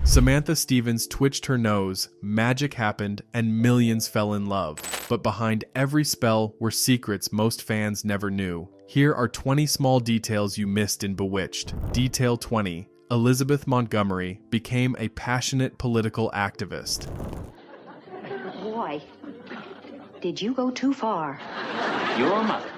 Samantha Stevens twitched her nose, magic happened, and millions fell in love. But behind every spell were secrets most fans never knew. Here are 20 small details you missed in Bewitched. Detail 20. Elizabeth Montgomery became a passionate political activist. Boy, did you go too far? Your mother.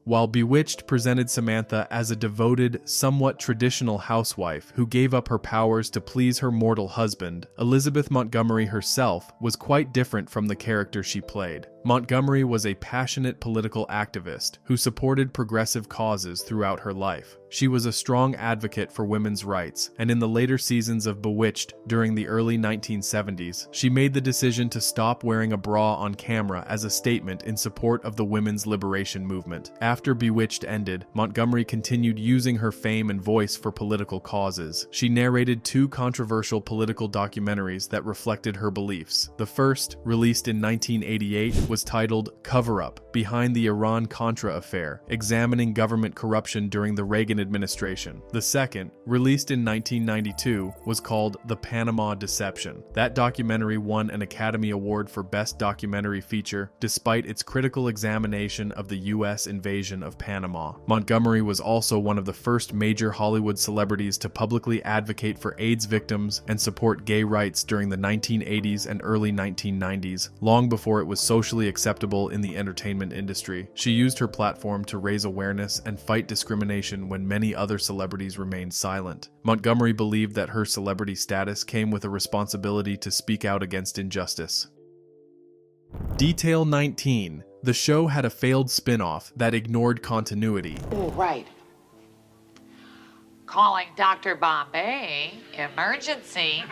While Bewitched presented Samantha as a devoted, somewhat traditional housewife who gave up her powers to please her mortal husband, Elizabeth Montgomery herself was quite different from the character she played. Montgomery was a passionate political activist who supported progressive causes throughout her life. She was a strong advocate for women's rights, and in the later seasons of Bewitched during the early 1970s, she made the decision to stop wearing a bra on camera as a statement in support of the women's liberation movement. After Bewitched ended, Montgomery continued using her fame and voice for political causes. She narrated 2 controversial political documentaries that reflected her beliefs. The first, released in 1988, was titled Cover Up: Behind the Iran-Contra Affair, examining government corruption during the Reagan administration. The second, released in 1992, was called The Panama Deception. That documentary won an Academy Award for Best Documentary Feature despite its critical examination of the U.S. invasion of Panama. Montgomery was also one of the first major Hollywood celebrities to publicly advocate for AIDS victims and support gay rights during the 1980s and early 1990s, long before it was socially acceptable in the entertainment industry. She used her platform to raise awareness and fight discrimination when many other celebrities remained silent. Montgomery believed that her celebrity status came with a responsibility to speak out against injustice. Detail 19. The show had a failed spin-off that ignored continuity. Oh, right. Calling Dr. Bombay. Emergency.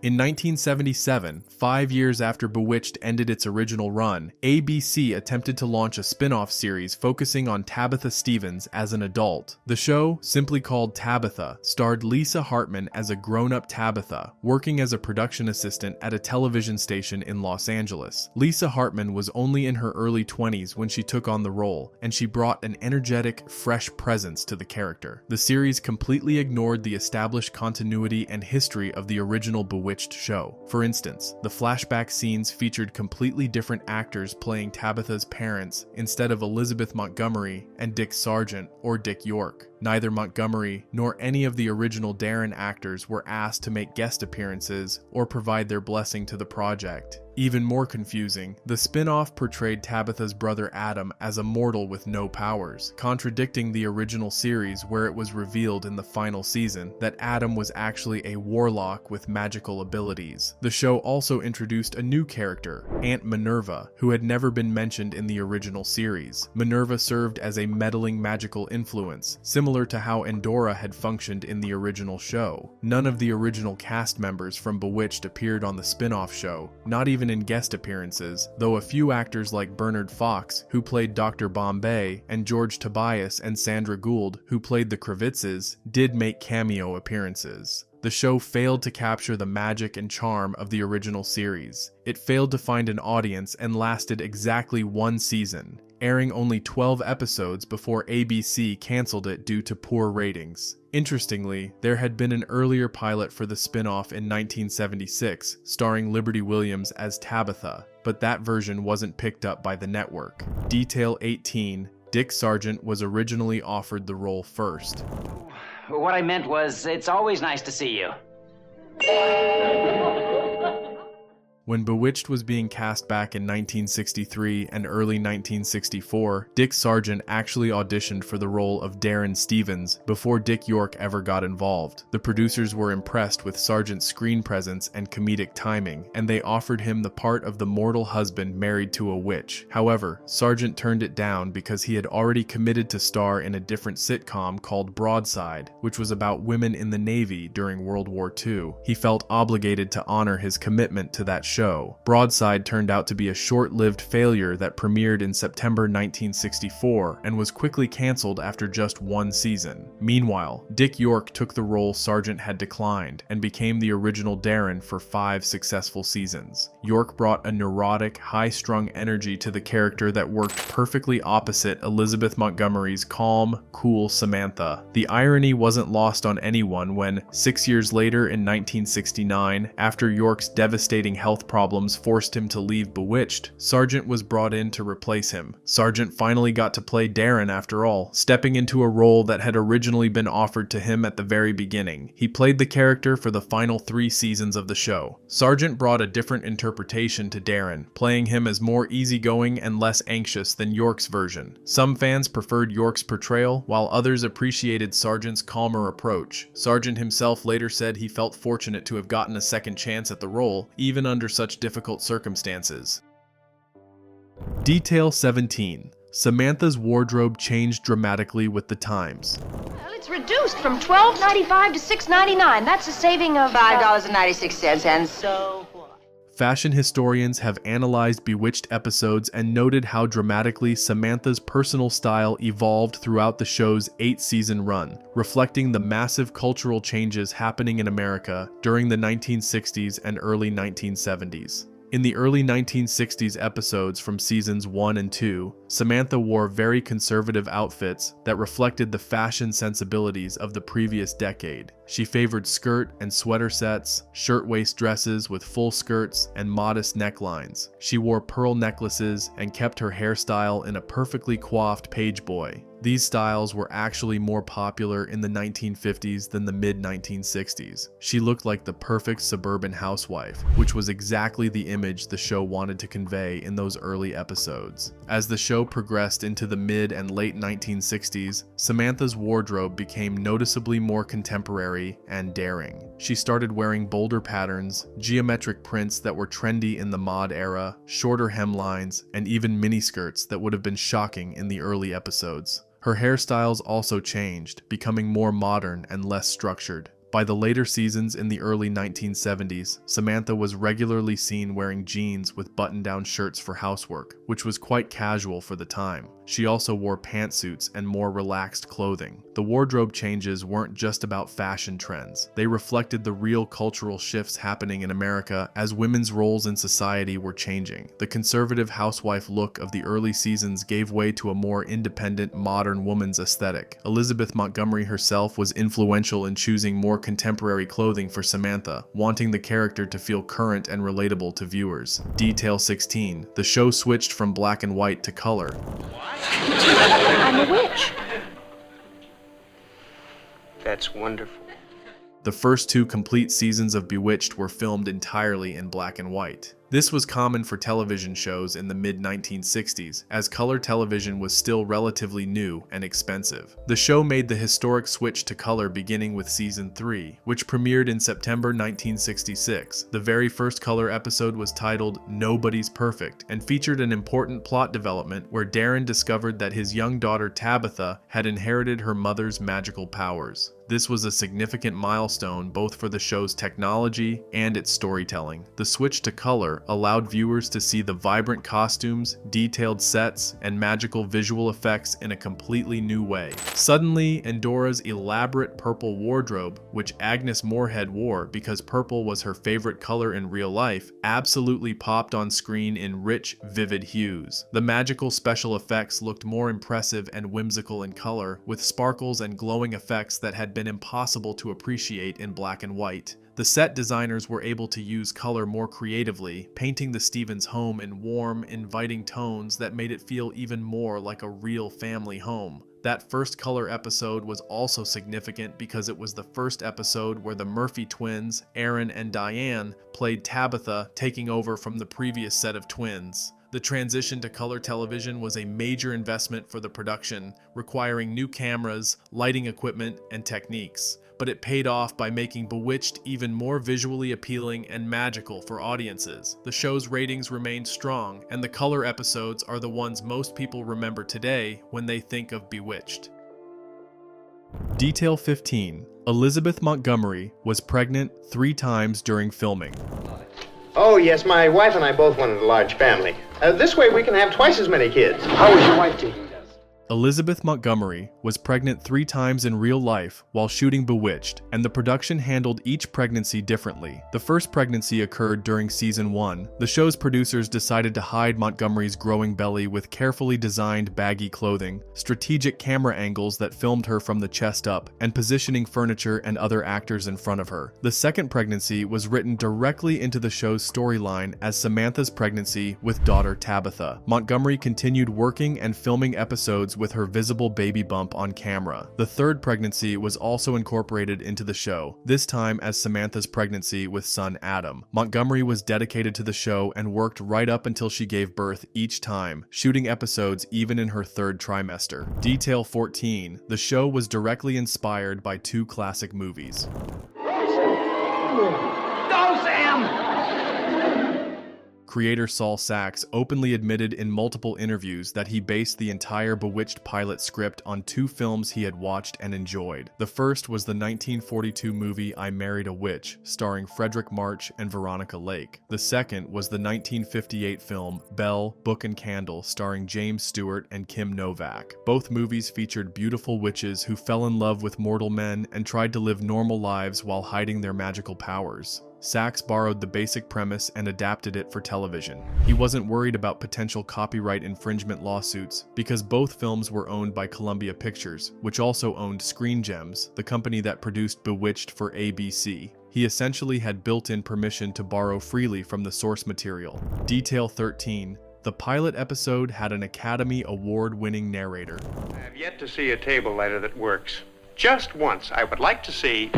In 1977, 5 years after Bewitched ended its original run, ABC attempted to launch a spin-off series focusing on Tabitha Stevens as an adult. The show, simply called Tabitha, starred Lisa Hartman as a grown-up Tabitha, working as a production assistant at a television station in Los Angeles. Lisa Hartman was only in her early 20s when she took on the role, and she brought an energetic, fresh presence to the character. The series completely ignored the established continuity and history of the original Bewitched show. For instance, the flashback scenes featured completely different actors playing Tabitha's parents instead of Elizabeth Montgomery and Dick Sargent or Dick York. Neither Montgomery nor any of the original Darren actors were asked to make guest appearances or provide their blessing to the project. Even more confusing, the spin-off portrayed Tabitha's brother Adam as a mortal with no powers, contradicting the original series where it was revealed in the final season that Adam was actually a warlock with magical abilities. The show also introduced a new character, Aunt Minerva, who had never been mentioned in the original series. Minerva served as a meddling magical influence, similar to how Endora had functioned in the original show. None of the original cast members from Bewitched appeared on the spin-off show, not even in guest appearances, though a few actors like Bernard Fox, who played Dr. Bombay, and George Tobias and Sandra Gould, who played the Kravitzes, did make cameo appearances. The show failed to capture the magic and charm of the original series. It failed to find an audience and lasted exactly 1 season, airing only 12 episodes before ABC canceled it due to poor ratings. Interestingly, there had been an earlier pilot for the spin-off in 1976, starring Liberty Williams as Tabitha, but that version wasn't picked up by the network. Detail 18. Dick Sargent was originally offered the role first. What I meant was, it's always nice to see you. When Bewitched was being cast back in 1963 and early 1964, Dick Sargent actually auditioned for the role of Darren Stevens before Dick York ever got involved. The producers were impressed with Sargent's screen presence and comedic timing, and they offered him the part of the mortal husband married to a witch. However, Sargent turned it down because he had already committed to star in a different sitcom called Broadside, which was about women in the Navy during World War II. He felt obligated to honor his commitment to that show. show. Broadside turned out to be a short-lived failure that premiered in September 1964 and was quickly canceled after just one season. Meanwhile, Dick York took the role Sargent had declined and became the original Darren for 5 successful seasons. York brought a neurotic, high-strung energy to the character that worked perfectly opposite Elizabeth Montgomery's calm, cool Samantha. The irony wasn't lost on anyone when, 6 years later in 1969, after York's devastating health problems forced him to leave Bewitched, Sargent was brought in to replace him. Sargent finally got to play Darren after all, stepping into a role that had originally been offered to him at the very beginning. He played the character for the final 3 seasons of the show. Sargent brought a different interpretation to Darren, playing him as more easygoing and less anxious than York's version. Some fans preferred York's portrayal, while others appreciated Sargent's calmer approach. Sargent himself later said he felt fortunate to have gotten a second chance at the role, even under such difficult circumstances. Detail 17. Samantha's wardrobe changed dramatically with the times. Well, it's reduced from $12.95 to $6.99. That's a saving of $5.96, and so what? Fashion historians have analyzed Bewitched episodes and noted how dramatically Samantha's personal style evolved throughout the show's 8-season run, reflecting the massive cultural changes happening in America during the 1960s and early 1970s. In the early 1960s episodes from seasons 1 and 2, Samantha wore very conservative outfits that reflected the fashion sensibilities of the previous decade. She favored skirt and sweater sets, shirtwaist dresses with full skirts and modest necklines. She wore pearl necklaces and kept her hairstyle in a perfectly coiffed page boy. These styles were actually more popular in the 1950s than the mid-1960s. She looked like the perfect suburban housewife, which was exactly the image the show wanted to convey in those early episodes. As the show progressed into the mid and late 1960s, Samantha's wardrobe became noticeably more contemporary and daring. She started wearing bolder patterns, geometric prints that were trendy in the mod era, shorter hemlines, and even miniskirts that would have been shocking in the early episodes. Her hairstyles also changed, becoming more modern and less structured. By the later seasons in the early 1970s, Samantha was regularly seen wearing jeans with button-down shirts for housework, which was quite casual for the time. She also wore pantsuits and more relaxed clothing. The wardrobe changes weren't just about fashion trends. They reflected the real cultural shifts happening in America as women's roles in society were changing. The conservative housewife look of the early seasons gave way to a more independent, modern woman's aesthetic. Elizabeth Montgomery herself was influential in choosing more contemporary clothing for Samantha, wanting the character to feel current and relatable to viewers. Detail 16. The show switched from black and white to color. I'm a witch. That's wonderful. The first 2 complete seasons of Bewitched were filmed entirely in black and white. This was common for television shows in the mid-1960s, as color television was still relatively new and expensive. The show made the historic switch to color beginning with season 3, which premiered in September 1966. The very first color episode was titled Nobody's Perfect and featured an important plot development where Darren discovered that his young daughter Tabitha had inherited her mother's magical powers. This was a significant milestone both for the show's technology and its storytelling. The switch to color allowed viewers to see the vibrant costumes, detailed sets, and magical visual effects in a completely new way. Suddenly, Endora's elaborate purple wardrobe, which Agnes Moorehead wore because purple was her favorite color in real life, absolutely popped on screen in rich, vivid hues. The magical special effects looked more impressive and whimsical in color, with sparkles and glowing effects that had been impossible to appreciate in black and white. The set designers were able to use color more creatively, painting the Stevens home in warm, inviting tones that made it feel even more like a real family home. That first color episode was also significant because it was the first episode where the Murphy twins, Aaron and Diane, played Tabitha, taking over from the previous set of twins. The transition to color television was a major investment for the production, requiring new cameras, lighting equipment, and techniques. But it paid off by making Bewitched even more visually appealing and magical for audiences. The show's ratings remained strong, and the color episodes are the ones most people remember today when they think of Bewitched. Detail 15. Elizabeth Montgomery was pregnant 3 times during filming. Oh, yes, my wife and I both wanted a large family. This way we can have twice as many kids. How was your wife taking this? Elizabeth Montgomery was pregnant 3 times in real life while shooting Bewitched, and the production handled each pregnancy differently. The first pregnancy occurred during season 1. The show's producers decided to hide Montgomery's growing belly with carefully designed baggy clothing, strategic camera angles that filmed her from the chest up, and positioning furniture and other actors in front of her. The second pregnancy was written directly into the show's storyline as Samantha's pregnancy with daughter Tabitha. Montgomery continued working and filming episodes with her visible baby bump on camera. The third pregnancy was also incorporated into the show, this time as Samantha's pregnancy with son Adam. Montgomery was dedicated to the show and worked right up until she gave birth each time, shooting episodes even in her third trimester. Detail 14. The show was directly inspired by 2 classic movies. Go, Sam! Creator Saul Sachs openly admitted in multiple interviews that he based the entire Bewitched pilot script on 2 films he had watched and enjoyed. The first was the 1942 movie I Married a Witch, starring Frederick March and Veronica Lake. The second was the 1958 film Belle, Book and Candle, starring James Stewart and Kim Novak. Both movies featured beautiful witches who fell in love with mortal men and tried to live normal lives while hiding their magical powers. Sachs borrowed the basic premise and adapted it for television. He wasn't worried about potential copyright infringement lawsuits because both films were owned by Columbia Pictures, which also owned Screen Gems, the company that produced Bewitched for ABC. He essentially had built-in permission to borrow freely from the source material. Detail 13. The pilot episode had an Academy Award-winning narrator. I have yet to see a table lighter that works. Just once, I would like to see...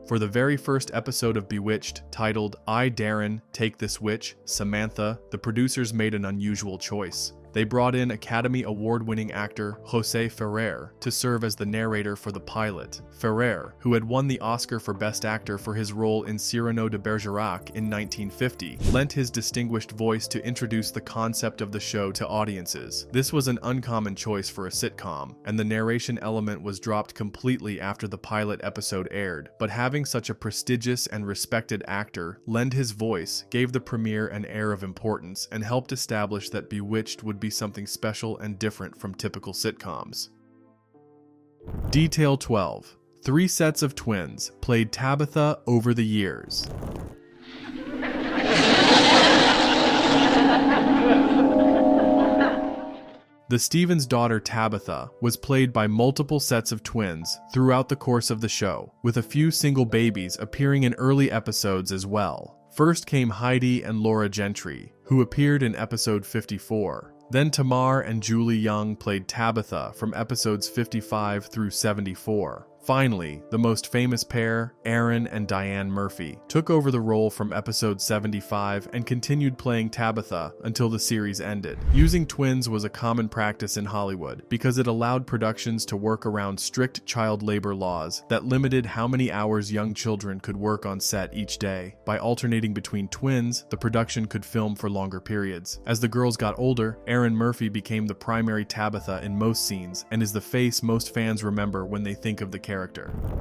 For the very first episode of Bewitched, titled I, Darren, Take This Witch, Samantha, the producers made an unusual choice. They brought in Academy Award-winning actor Jose Ferrer to serve as the narrator for the pilot. Ferrer, who had won the Oscar for Best Actor for his role in Cyrano de Bergerac in 1950, lent his distinguished voice to introduce the concept of the show to audiences. This was an uncommon choice for a sitcom, and the narration element was dropped completely after the pilot episode aired. But having such a prestigious and respected actor lend his voice gave the premiere an air of importance and helped establish that Bewitched would be something special and different from typical sitcoms. Detail 12. 3 sets of twins played Tabitha over the years. The Stevens daughter Tabitha was played by multiple sets of twins throughout the course of the show, with a few single babies appearing in early episodes as well. First came Heidi and Laura Gentry, who appeared in episode 54. Then Tamar and Julie Young played Tabitha from episodes 55 through 74. Finally, the most famous pair, Aaron and Diane Murphy, took over the role from episode 75 and continued playing Tabitha until the series ended. Using twins was a common practice in Hollywood because it allowed productions to work around strict child labor laws that limited how many hours young children could work on set each day. By alternating between twins, the production could film for longer periods. As the girls got older, Aaron Murphy became the primary Tabitha in most scenes and is the face most fans remember when they think of the character.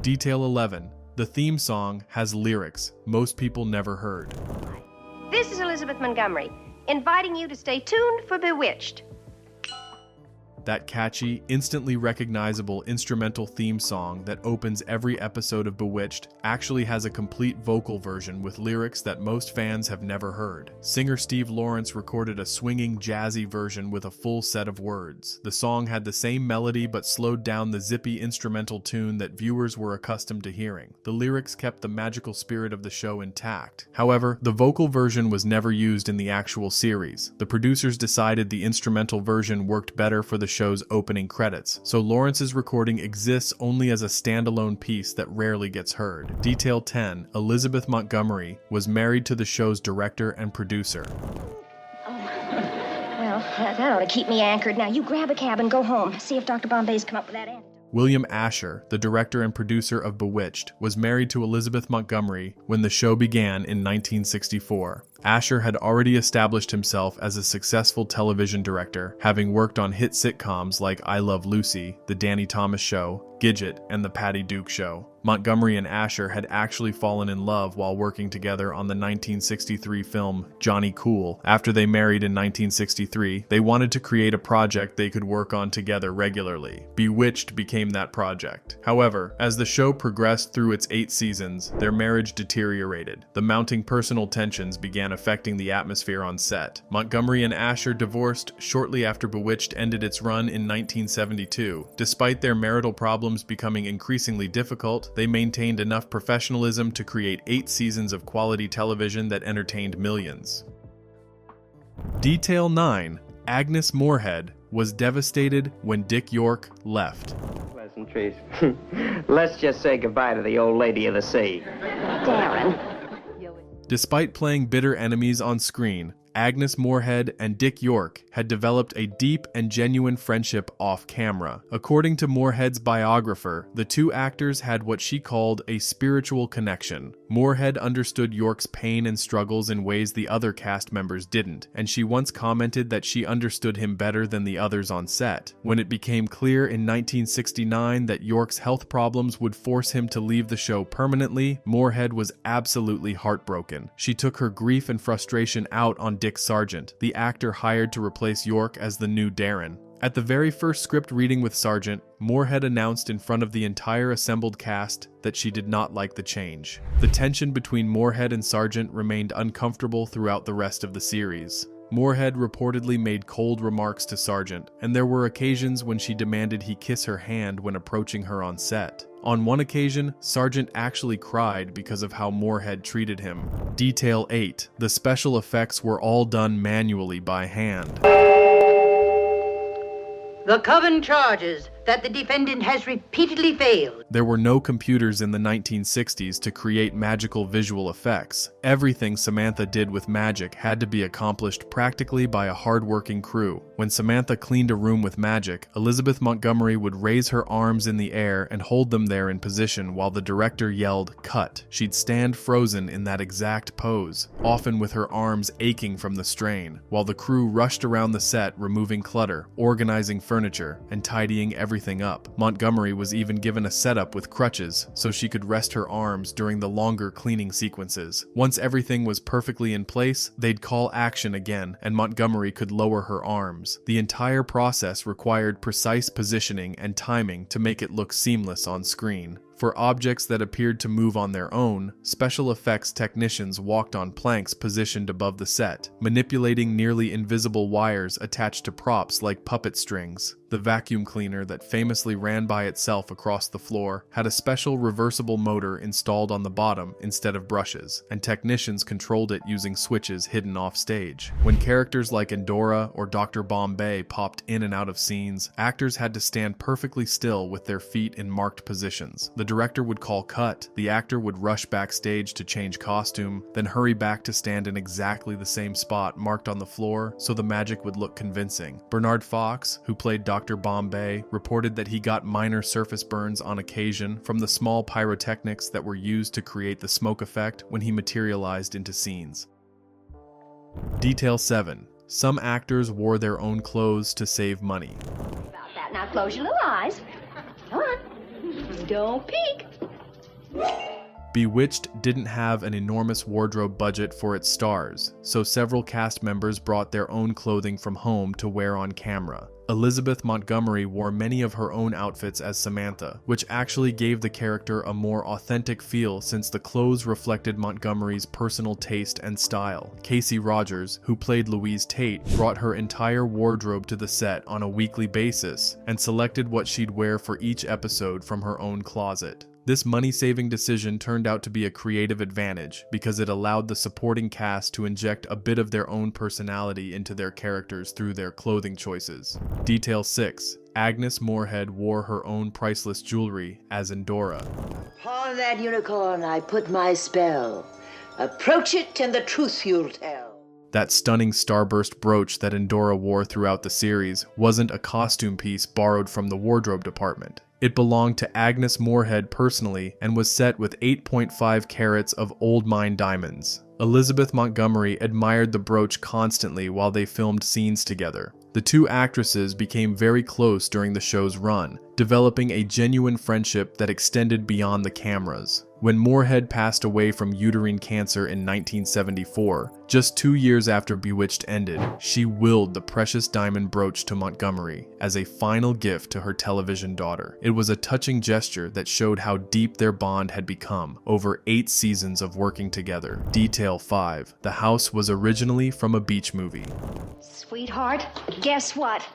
Detail 11. The theme song has lyrics most people never heard. This is Elizabeth Montgomery, inviting you to stay tuned for Bewitched. That catchy, instantly recognizable instrumental theme song that opens every episode of Bewitched actually has a complete vocal version with lyrics that most fans have never heard. Singer Steve Lawrence recorded a swinging, jazzy version with a full set of words. The song had the same melody but slowed down the zippy instrumental tune that viewers were accustomed to hearing. The lyrics kept the magical spirit of the show intact. However, the vocal version was never used in the actual series. The producers decided the instrumental version worked better for the show's opening credits, so Lawrence's recording exists only as a standalone piece that rarely gets heard. Detail 10. Elizabeth Montgomery was married to the show's director and producer. Well, that ought to keep me anchored. Now you grab a cab and go home. See if Dr. Bombay's come up with that antidote. William Asher, the director and producer of Bewitched, was married to Elizabeth Montgomery when the show began in 1964. Asher had already established himself as a successful television director, having worked on hit sitcoms like I Love Lucy, The Danny Thomas Show, Gidget, and The Patty Duke Show. Montgomery and Asher had actually fallen in love while working together on the 1963 film Johnny Cool. After they married in 1963, they wanted to create a project they could work on together regularly. Bewitched became that project. However, as the show progressed through its 8 seasons, their marriage deteriorated. The mounting personal tensions began affecting the atmosphere on set. Montgomery and Asher divorced shortly after Bewitched ended its run in 1972. Despite their marital problems becoming increasingly difficult, they maintained enough professionalism to create 8 seasons of quality television that entertained millions. Detail 9. Agnes Moorehead was devastated when Dick York left. Pleasantries. Let's just say goodbye to the old lady of the sea. Darren. Despite playing bitter enemies on screen, Agnes Moorehead and Dick York had developed a deep and genuine friendship off-camera. According to Moorehead's biographer, the two actors had what she called a spiritual connection. Moorehead understood York's pain and struggles in ways the other cast members didn't, and she once commented that she understood him better than the others on set. When it became clear in 1969 that York's health problems would force him to leave the show permanently, Moorehead was absolutely heartbroken. She took her grief and frustration out on Dick Sargent, the actor hired to replace York as the new Darren. At the very first script reading with Sargent, Moorehead announced in front of the entire assembled cast that she did not like the change. The tension between Moorehead and Sargent remained uncomfortable throughout the rest of the series. Moorehead reportedly made cold remarks to Sargent, and there were occasions when she demanded he kiss her hand when approaching her on set. On one occasion, Sargent actually cried because of how Moorehead treated him. Detail 8. The special effects were all done manually by hand. The Coven charges that the defendant has repeatedly failed. There were no computers in the 1960s to create magical visual effects. Everything Samantha did with magic had to be accomplished practically by a hard-working crew. When Samantha cleaned a room with magic, Elizabeth Montgomery would raise her arms in the air and hold them there in position while the director yelled, "Cut." She'd stand frozen in that exact pose, often with her arms aching from the strain, while the crew rushed around the set removing clutter, organizing furniture, and tidying everything up. Montgomery was even given a setup with crutches so she could rest her arms during the longer cleaning sequences. Once everything was perfectly in place, they'd call action again, and Montgomery could lower her arms. The entire process required precise positioning and timing to make it look seamless on screen. For objects that appeared to move on their own, special effects technicians walked on planks positioned above the set, manipulating nearly invisible wires attached to props like puppet strings. The vacuum cleaner that famously ran by itself across the floor had a special reversible motor installed on the bottom instead of brushes, and technicians controlled it using switches hidden off stage. When characters like Endora or Dr. Bombay popped in and out of scenes, actors had to stand perfectly still with their feet in marked positions. The director would call cut, the actor would rush backstage to change costume, then hurry back to stand in exactly the same spot marked on the floor so the magic would look convincing. Bernard Fox, who played Dr. Bombay, reported that he got minor surface burns on occasion from the small pyrotechnics that were used to create the smoke effect when he materialized into scenes. Detail 7. Some actors wore their own clothes to save money. About that. Now close your little eyes. Come on. Don't peek. Bewitched didn't have an enormous wardrobe budget for its stars, so several cast members brought their own clothing from home to wear on camera. Elizabeth Montgomery wore many of her own outfits as Samantha, which actually gave the character a more authentic feel since the clothes reflected Montgomery's personal taste and style. Casey Rogers, who played Louise Tate, brought her entire wardrobe to the set on a weekly basis and selected what she'd wear for each episode from her own closet. This money-saving decision turned out to be a creative advantage because it allowed the supporting cast to inject a bit of their own personality into their characters through their clothing choices. Detail 6. Agnes Moorehead wore her own priceless jewelry as Endora. Upon that unicorn I put my spell. Approach it and the truth you'll tell. That stunning starburst brooch that Endora wore throughout the series wasn't a costume piece borrowed from the wardrobe department. It belonged to Agnes Moorehead personally and was set with 8.5 carats of old mine diamonds. Elizabeth Montgomery admired the brooch constantly while they filmed scenes together. The two actresses became very close during the show's run, developing a genuine friendship that extended beyond the cameras. When Moorehead passed away from uterine cancer in 1974, just 2 years after Bewitched ended, she willed the precious diamond brooch to Montgomery as a final gift to her television daughter. It was a touching gesture that showed how deep their bond had become over 8 seasons of working together. Detail 5. The house was originally from a beach movie. Sweetheart, guess what?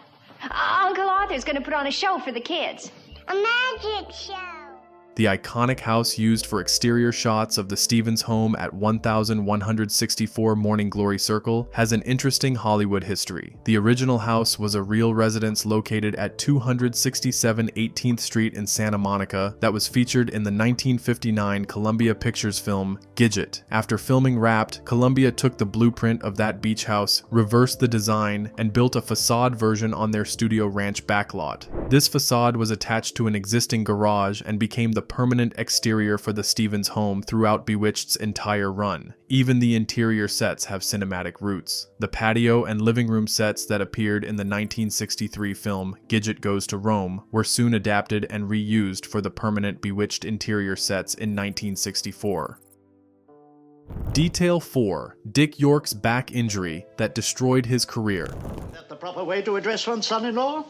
Uncle Arthur's gonna put on a show for the kids. A magic show. The iconic house used for exterior shots of the Stevens home at 1164 Morning Glory Circle has an interesting Hollywood history. The original house was a real residence located at 267 18th Street in Santa Monica that was featured in the 1959 Columbia Pictures film Gidget. After filming Wrapped, Columbia took the blueprint of that beach house, reversed the design, and built a facade version on their Studio Ranch backlot. This facade was attached to an existing garage and became the permanent exterior for the Stevens home throughout Bewitched's entire run. Even the interior sets have cinematic roots. The patio and living room sets that appeared in the 1963 film Gidget Goes to Rome were soon adapted and reused for the permanent Bewitched interior sets in 1964. Detail 4. Dick York's back injury that destroyed his career. Is that the proper way to address one's son-in-law?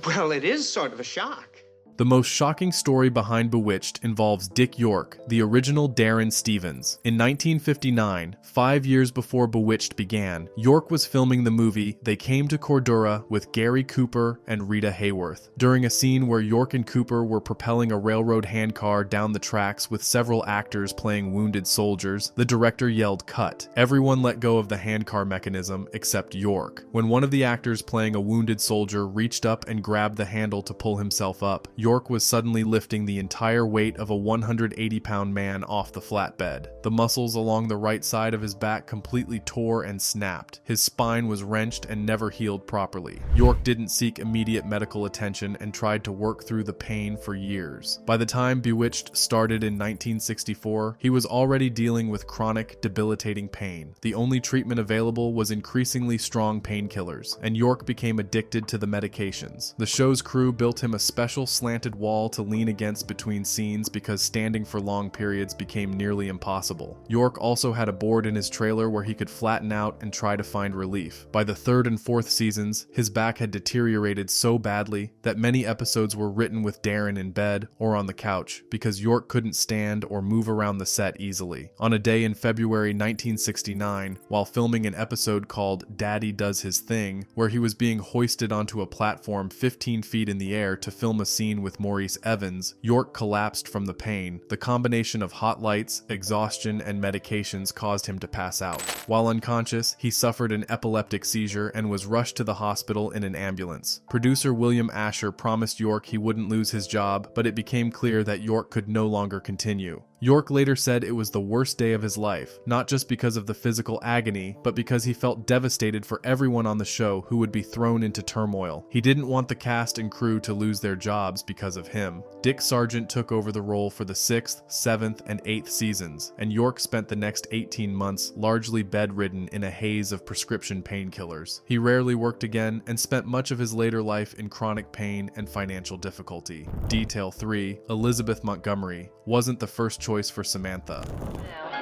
Well, it is sort of a shock. The most shocking story behind Bewitched involves Dick York, the original Darren Stevens. In 1959, 5 years before Bewitched began, York was filming the movie They Came to Cordura with Gary Cooper and Rita Hayworth. During a scene where York and Cooper were propelling a railroad handcar down the tracks with several actors playing wounded soldiers, the director yelled "cut." Everyone let go of the handcar mechanism except York. When one of the actors playing a wounded soldier reached up and grabbed the handle to pull himself up, York was suddenly lifting the entire weight of a 180-pound man off the flatbed. The muscles along the right side of his back completely tore and snapped. His spine was wrenched and never healed properly. York didn't seek immediate medical attention and tried to work through the pain for years. By the time Bewitched started in 1964, he was already dealing with chronic, debilitating pain. The only treatment available was increasingly strong painkillers, and York became addicted to the medications. The show's crew built him a special slanted wall to lean against between scenes because standing for long periods became nearly impossible. York also had a board in his trailer where he could flatten out and try to find relief. By the 3rd and 4th seasons, his back had deteriorated so badly that many episodes were written with Darren in bed or on the couch because York couldn't stand or move around the set easily. On a day in February 1969, while filming an episode called Daddy Does His Thing, where he was being hoisted onto a platform 15 feet in the air to film a scene with Maurice Evans, York collapsed from the pain. The combination of hot lights, exhaustion, and medications caused him to pass out. While unconscious, he suffered an epileptic seizure and was rushed to the hospital in an ambulance. Producer William Asher promised York he wouldn't lose his job, but it became clear that York could no longer continue. York later said it was the worst day of his life, not just because of the physical agony, but because he felt devastated for everyone on the show who would be thrown into turmoil. He didn't want the cast and crew to lose their jobs because of him. Dick Sargent took over the role for the 6th, 7th, and 8th seasons, and York spent the next 18 months largely bedridden in a haze of prescription painkillers. He rarely worked again and spent much of his later life in chronic pain and financial difficulty. Detail 3. Elizabeth Montgomery wasn't the first choice for Samantha.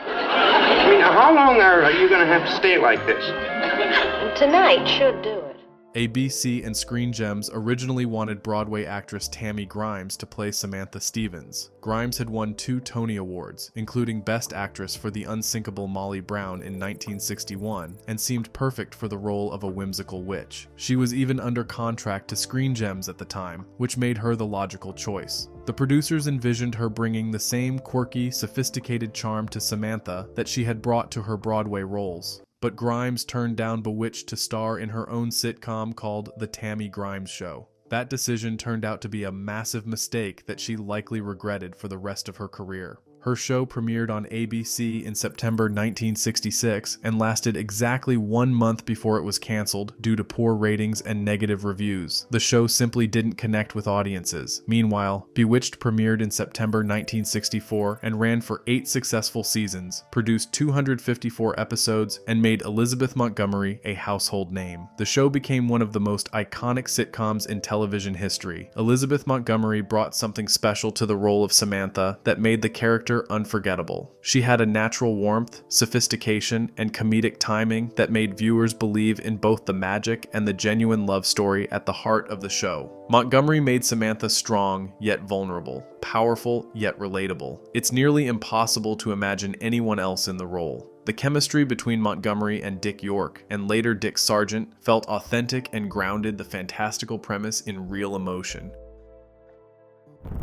I mean, how long are you going to have to stay like this? Tonight should do it. ABC and Screen Gems originally wanted Broadway actress Tammy Grimes to play Samantha Stevens. Grimes had won 2 Tony Awards, including Best Actress for the unsinkable Molly Brown in 1961, and seemed perfect for the role of a whimsical witch. She was even under contract to Screen Gems at the time, which made her the logical choice. The producers envisioned her bringing the same quirky, sophisticated charm to Samantha that she had brought to her Broadway roles. But Grimes turned down Bewitched to star in her own sitcom called The Tammy Grimes Show. That decision turned out to be a massive mistake that she likely regretted for the rest of her career. Her show premiered on ABC in September 1966 and lasted exactly 1 month before it was canceled due to poor ratings and negative reviews. The show simply didn't connect with audiences. Meanwhile, Bewitched premiered in September 1964 and ran for 8 successful seasons, produced 254 episodes, and made Elizabeth Montgomery a household name. The show became one of the most iconic sitcoms in television history. Elizabeth Montgomery brought something special to the role of Samantha that made the character unforgettable. She had a natural warmth, sophistication, and comedic timing that made viewers believe in both the magic and the genuine love story at the heart of the show. Montgomery made Samantha strong yet vulnerable, powerful yet relatable. It's nearly impossible to imagine anyone else in the role. The chemistry between Montgomery and Dick York, and later Dick Sargent, felt authentic and grounded the fantastical premise in real emotion.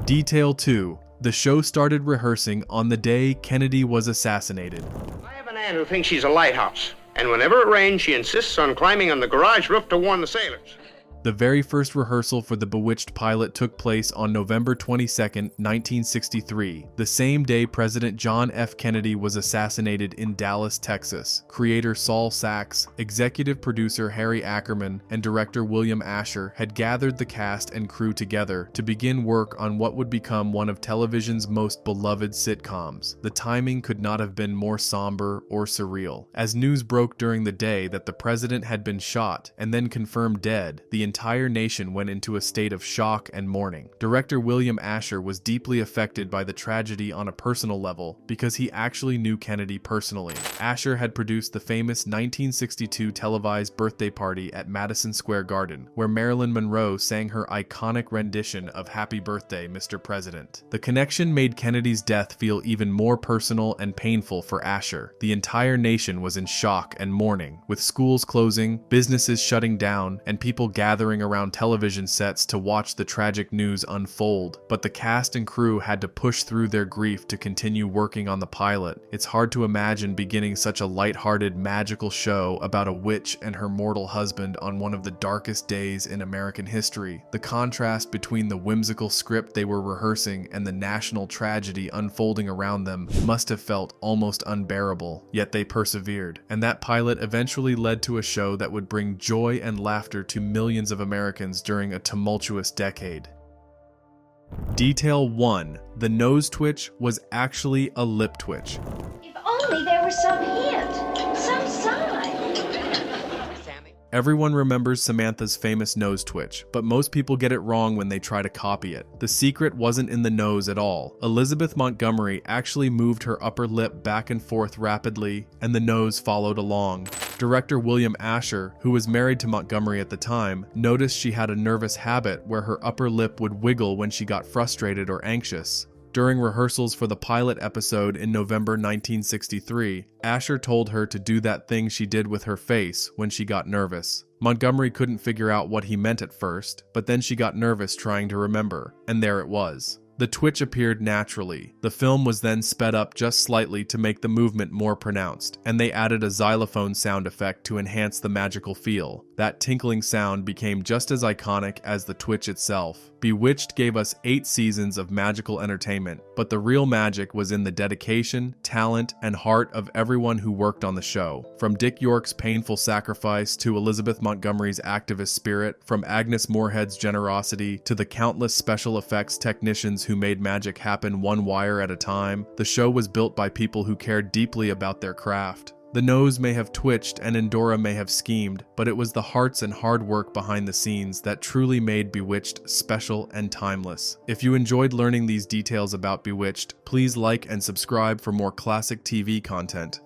Detail 2. The show started rehearsing on the day Kennedy was assassinated. I have an aunt who thinks she's a lighthouse, and whenever it rains, she insists on climbing on the garage roof to warn the sailors. The very first rehearsal for the Bewitched pilot took place on November 22, 1963, the same day President John F. Kennedy was assassinated in Dallas, Texas. Creator Saul Sachs, executive producer Harry Ackerman, and director William Asher had gathered the cast and crew together to begin work on what would become one of television's most beloved sitcoms. The timing could not have been more somber or surreal. As news broke during the day that the president had been shot and then confirmed dead, the entire nation went into a state of shock and mourning. Director William Asher was deeply affected by the tragedy on a personal level because he actually knew Kennedy personally. Asher had produced the famous 1962 televised birthday party at Madison Square Garden, where Marilyn Monroe sang her iconic rendition of Happy Birthday, Mr. President. The connection made Kennedy's death feel even more personal and painful for Asher. The entire nation was in shock and mourning, with schools closing, businesses shutting down, and people gathering around television sets to watch the tragic news unfold. But the cast and crew had to push through their grief to continue working on the pilot. It's hard to imagine beginning such a lighthearted, magical show about a witch and her mortal husband on one of the darkest days in American history. The contrast between the whimsical script they were rehearsing and the national tragedy unfolding around them must have felt almost unbearable, yet they persevered. And that pilot eventually led to a show that would bring joy and laughter to millions of Americans during a tumultuous decade. Detail 1. The nose twitch was actually a lip twitch. If only there was some hint, some sign. Everyone remembers Samantha's famous nose twitch, but most people get it wrong when they try to copy it. The secret wasn't in the nose at all. Elizabeth Montgomery actually moved her upper lip back and forth rapidly, and the nose followed along. Director William Asher, who was married to Montgomery at the time, noticed she had a nervous habit where her upper lip would wiggle when she got frustrated or anxious. During rehearsals for the pilot episode in November 1963, Asher told her to do that thing she did with her face when she got nervous. Montgomery couldn't figure out what he meant at first, but then she got nervous trying to remember, and there it was. The twitch appeared naturally. The film was then sped up just slightly to make the movement more pronounced, and they added a xylophone sound effect to enhance the magical feel. That tinkling sound became just as iconic as the twitch itself. Bewitched gave us 8 seasons of magical entertainment, but the real magic was in the dedication, talent, and heart of everyone who worked on the show. From Dick York's painful sacrifice to Elizabeth Montgomery's activist spirit, from Agnes Moorehead's generosity to the countless special effects technicians who made magic happen one wire at a time, the show was built by people who cared deeply about their craft. The nose may have twitched and Endora may have schemed, but it was the hearts and hard work behind the scenes that truly made Bewitched special and timeless. If you enjoyed learning these details about Bewitched, please like and subscribe for more classic TV content.